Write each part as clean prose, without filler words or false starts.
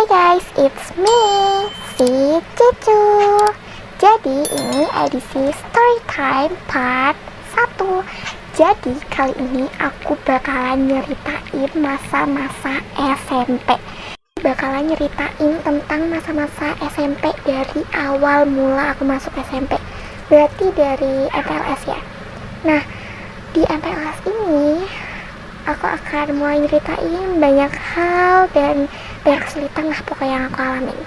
Guys, it's me, si Cucu. Jadi ini edisi Storytime part 1. Jadi kali ini aku bakalan nyeritain masa-masa SMP. Bakalan nyeritain tentang masa-masa SMP dari awal mula aku masuk SMP. Berarti dari MPLS ya. Nah, di MPLS ini aku akan mulai nyeritain banyak hal dan banyak kesulitan lah pokoknya yang aku alamin.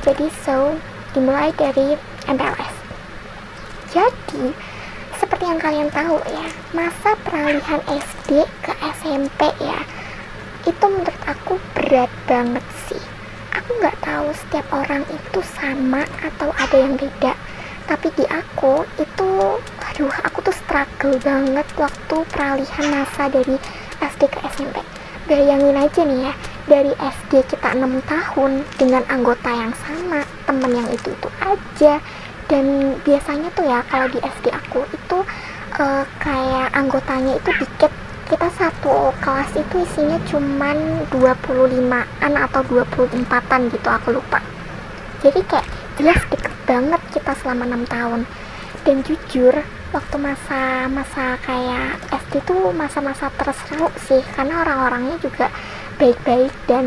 Jadi dimulai dari MPLS. Jadi seperti yang kalian tahu ya, masa peralihan SD ke SMP ya, itu menurut aku berat banget sih. Aku nggak tahu setiap orang itu sama atau ada yang beda, tapi di aku itu aku tuh struggle banget waktu peralihan masa dari SD ke SMP. Bayangin aja nih ya, dari SD kita 6 tahun dengan anggota yang sama, temen yang itu aja. Dan biasanya tuh ya kalau di SD aku itu kayak anggotanya itu dikit. Kita satu kelas itu isinya cuman 25-an atau 24-an gitu, aku lupa. Jadi kayak jelas deket banget kita selama 6 tahun. Dan jujur, waktu masa-masa kayak SD tuh masa-masa terseru sih, karena orang-orangnya juga baik-baik dan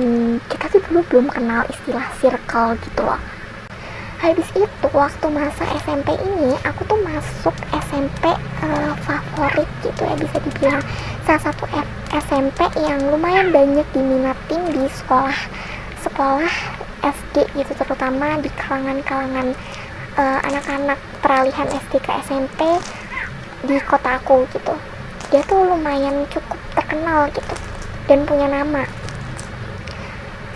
kita tuh dulu belum kenal istilah circle gitu loh. Habis itu waktu masa SMP ini aku tuh masuk SMP favorit gitu ya, bisa dibilang salah satu SMP yang lumayan banyak diminatin di sekolah SD gitu, terutama di kalangan anak-anak peralihan SD ke SMP di kota aku gitu. Dia tuh lumayan cukup terkenal gitu dan punya nama.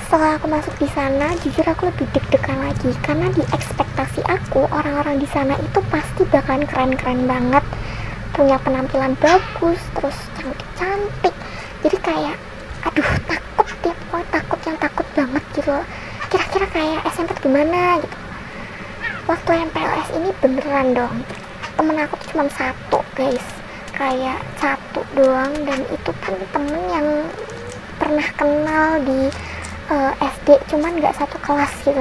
Setelah aku masuk di sana, jujur aku lebih deg-degan lagi karena di ekspektasi aku orang-orang di sana itu pasti bakalan keren-keren banget, punya penampilan bagus, terus cantik-cantik. Jadi kayak takut deh, pokoknya takut banget gitu. Kira-kira kayak SMP gimana gitu. Waktu MPLS ini beneran dong, temen aku tuh cuma satu guys, kayak satu doang, dan itu pun temen yang pernah kenal di SD, cuman gak satu kelas gitu.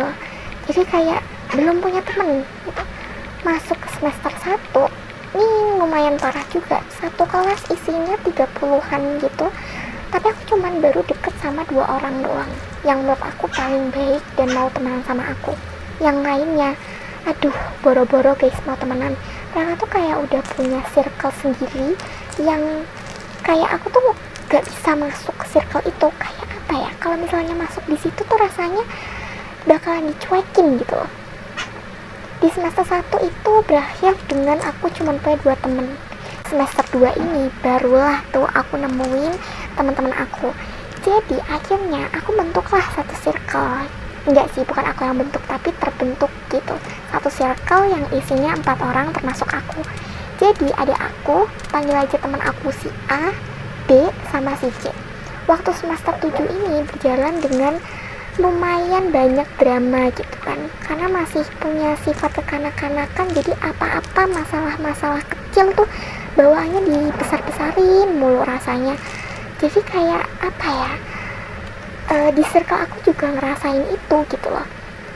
Jadi kayak belum punya temen gitu. Masuk ke semester 1 ini lumayan parah juga, satu kelas isinya 30-an gitu, tapi aku cuman baru deket sama 2 orang doang yang menurut aku paling baik dan mau temenan sama aku. Yang lainnya boro-boro guys mau temenan. Mereka tuh kayak udah punya circle sendiri yang kayak aku tuh gak bisa masuk ke circle itu. Kayak apa ya, kalau misalnya masuk di situ tuh rasanya bakalan dicuekin gitu. Di semester 1 itu berakhir dengan aku cuma punya 2 temen. Semester 2 ini barulah tuh aku nemuin teman-teman aku. Jadi akhirnya aku bentuklah satu circle. Enggak sih, bukan aku yang bentuk, tapi terbentuk gitu satu circle yang isinya 4 orang termasuk aku. Jadi ada aku, panggil aja teman aku si A, B, sama si C. Waktu semester 7 ini berjalan dengan lumayan banyak drama gitu kan, karena masih punya sifat kekanak-kanakan. Jadi apa-apa masalah-masalah kecil tuh bawaannya dibesar-besarin mulu rasanya. Jadi kayak di circle aku juga ngerasain itu gitu loh.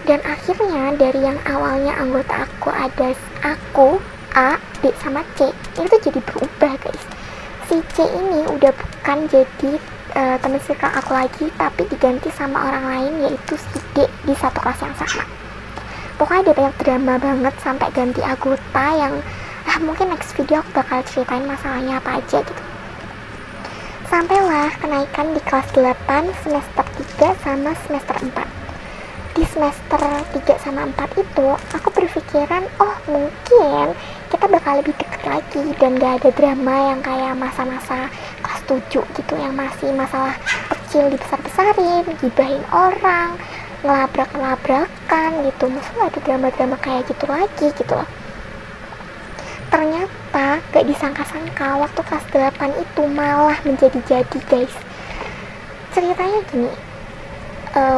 Dan akhirnya dari yang awalnya anggota aku ada aku, A, B, sama C, itu jadi berubah guys. Si C ini udah bukan jadi teman circle aku lagi, tapi diganti sama orang lain, yaitu si D, di satu kelas yang sama. Pokoknya ada banyak drama banget sampai ganti anggota yang mungkin next video aku bakal ceritain masalahnya apa aja gitu. Sampailah kenaikan di kelas 8 semester 3 sama semester 4. Di semester 3 sama 4 itu aku berpikiran mungkin kita bakal lebih deket lagi dan gak ada drama yang kayak masa-masa kelas 7 gitu, yang masih masalah kecil dibesar-besarin, gibahin orang, ngelabrak-ngelabrakan gitu. Maksudnya ada drama-drama kayak gitu lagi gitu loh. Ternyata gak disangka-sangka waktu kelas 8 itu malah menjadi-jadi guys. Ceritanya gini,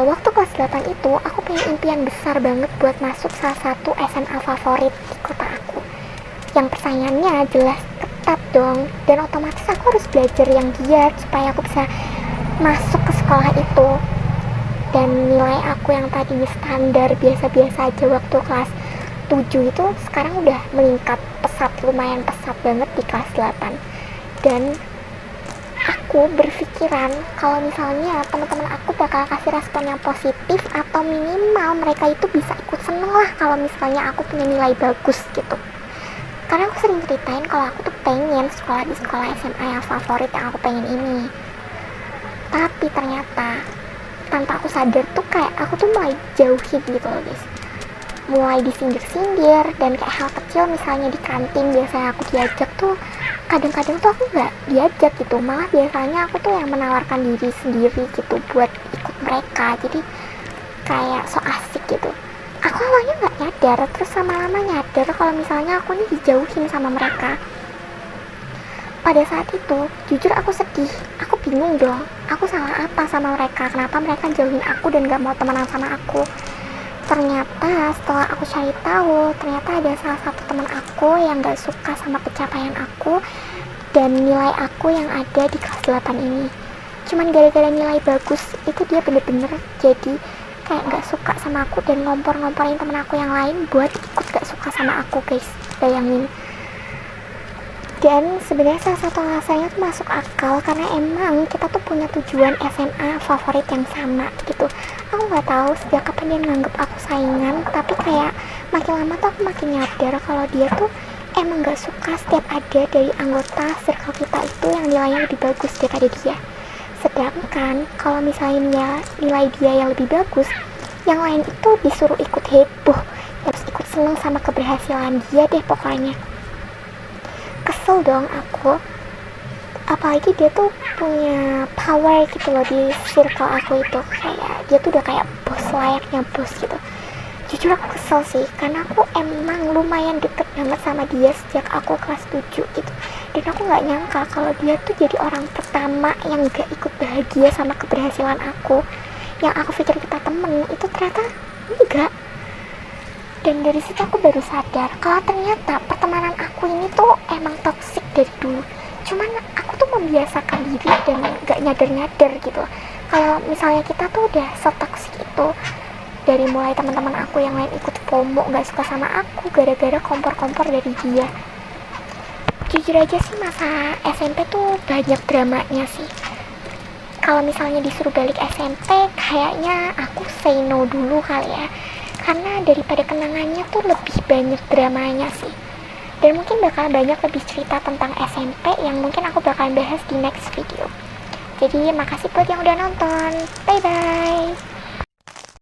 waktu kelas 8 itu aku punya impian besar banget buat masuk salah satu SMA favorit di kota aku, yang persaingannya jelas ketat dong, dan otomatis aku harus belajar yang giat supaya aku bisa masuk ke sekolah itu. dan nilai aku yang tadinya standar biasa-biasa aja waktu kelas 7 itu sekarang udah meningkat pesat, lumayan pesat banget di kelas 8. Dan aku berpikiran kalau misalnya teman-teman aku bakal kasih respon yang positif, atau minimal mereka itu bisa ikut seneng lah kalau misalnya aku punya nilai bagus gitu. Karena aku sering ceritain kalau aku tuh pengen sekolah di sekolah SMA yang favorit yang aku pengen ini. Tapi ternyata tanpa aku sadar tuh kayak aku tuh mulai jauhin gitu loh guys. Mulai disindir-sindir, dan kayak hal kecil misalnya di kantin biasanya aku diajak tuh kadang-kadang tuh aku nggak diajak gitu, malah biasanya aku tuh yang menawarkan diri sendiri gitu buat ikut mereka. Jadi kayak so asik gitu. Aku awalnya nggak nyadar, terus lama-lama nyadar kalau misalnya aku nih dijauhin sama mereka. Pada saat itu jujur aku sedih, aku bingung dong, aku salah apa sama mereka, kenapa mereka jauhin aku dan gak mau temenan sama aku. Ternyata setelah aku cari tahu, ternyata ada salah satu teman aku yang gak suka sama pencapaian aku dan nilai aku yang ada di kelas 8 ini. Cuman gara-gara nilai bagus itu dia bener-bener jadi kayak gak suka sama aku dan ngompor-ngomporin temen aku yang lain buat ikut gak suka sama aku guys, bayangin. Dan sebenarnya salah satu alasannya tuh masuk akal karena emang kita tuh punya tujuan SMA favorit yang sama gitu. Aku nggak tahu sejak kapan dia nganggep aku saingan, tapi kayak makin lama tuh aku makin nyadar kalau dia tuh emang nggak suka setiap ada dari anggota circle kita itu yang nilainya lebih bagus daripada dia. Sedangkan kalau misalnya nilai dia yang lebih bagus, yang lain itu disuruh ikut heboh, harus ikut seneng sama keberhasilan dia deh pokoknya. Kesel dong aku, apalagi dia tuh punya power gitu loh di circle aku itu, kayak dia tuh udah kayak bos, layaknya bos gitu. Jujur aku kesel sih, karena aku emang lumayan deket banget sama dia sejak aku kelas 7 gitu. Dan aku gak nyangka kalau dia tuh jadi orang pertama yang gak ikut bahagia sama keberhasilan aku. Yang aku pikir kita temen, itu ternyata enggak. Dan dari situ aku baru sadar kalau ternyata pertemanan aku ini tuh emang toksik dari dulu. Cuman aku tuh membiasakan diri dan gak nyadar-nyadar gitu. Kalau misalnya kita tuh udah setoksik itu, dari mulai teman-teman aku yang lain ikut FOMO gak suka sama aku gara-gara kompor-kompor dari dia. Jujur aja sih masa SMP tuh banyak dramanya sih. Kalau misalnya disuruh balik SMP, kayaknya aku say no dulu kali ya. Karena daripada kenangannya tuh lebih banyak dramanya sih. Dan mungkin bakal banyak lebih cerita tentang SMP yang mungkin aku bakal bahas di next video. Jadi makasih buat yang udah nonton. Bye bye.